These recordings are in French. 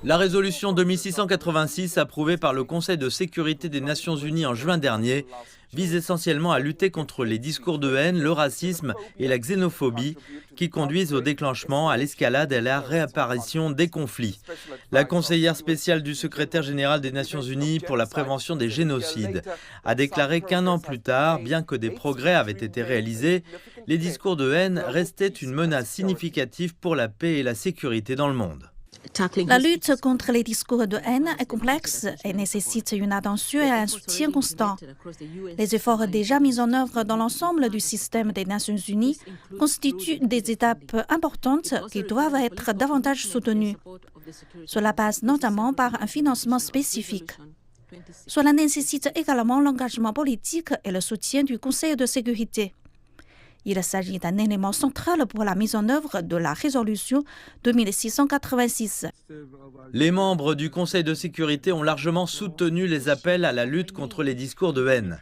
La résolution 2686, approuvée par le Conseil de sécurité des Nations Unies en juin dernier, vise essentiellement à lutter contre les discours de haine, le racisme et la xénophobie qui conduisent au déclenchement, à l'escalade et à la réapparition des conflits. La conseillère spéciale du secrétaire général des Nations Unies pour la prévention des génocides a déclaré qu'1 an plus tard, bien que des progrès avaient été réalisés, les discours de haine restaient une menace significative pour la paix et la sécurité dans le monde. La lutte contre les discours de haine est complexe et nécessite une attention et un soutien constant. Les efforts déjà mis en œuvre dans l'ensemble du système des Nations Unies constituent des étapes importantes qui doivent être davantage soutenues. Cela passe notamment par un financement spécifique. Cela nécessite également l'engagement politique et le soutien du Conseil de sécurité. Il s'agit d'un élément central pour la mise en œuvre de la résolution 2686. Les membres du Conseil de sécurité ont largement soutenu les appels à la lutte contre les discours de haine.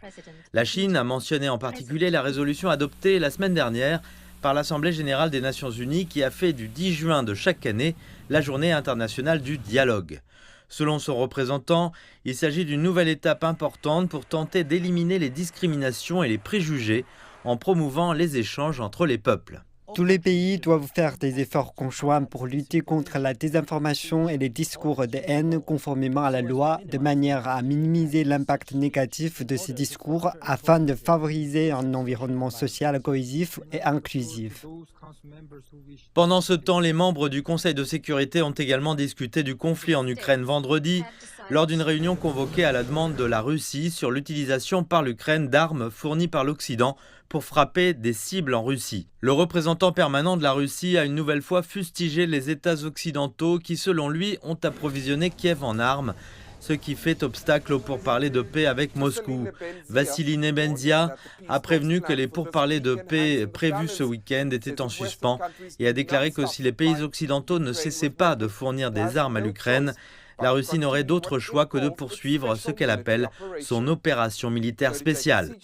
La Chine a mentionné en particulier la résolution adoptée la semaine dernière par l'Assemblée générale des Nations unies qui a fait du 10 juin de chaque année la journée internationale du dialogue. Selon son représentant, il s'agit d'une nouvelle étape importante pour tenter d'éliminer les discriminations et les préjugés en promouvant les échanges entre les peuples. Tous les pays doivent faire des efforts conjoints pour lutter contre la désinformation et les discours de haine conformément à la loi, de manière à minimiser l'impact négatif de ces discours afin de favoriser un environnement social cohésif et inclusif. Pendant ce temps, les membres du Conseil de sécurité ont également discuté du conflit en Ukraine vendredi, lors d'une réunion convoquée à la demande de la Russie sur l'utilisation par l'Ukraine d'armes fournies par l'Occident pour frapper des cibles en Russie. Le représentant permanent de la Russie a une nouvelle fois fustigé les États occidentaux qui, selon lui, ont approvisionné Kiev en armes, ce qui fait obstacle aux pourparlers de paix avec Moscou. Vassili Nebenzia a prévenu que les pourparlers de paix prévus ce week-end étaient en suspens et a déclaré que si les pays occidentaux ne cessaient pas de fournir des armes à l'Ukraine, la Russie n'aurait d'autre choix que de poursuivre ce qu'elle appelle son opération militaire spéciale.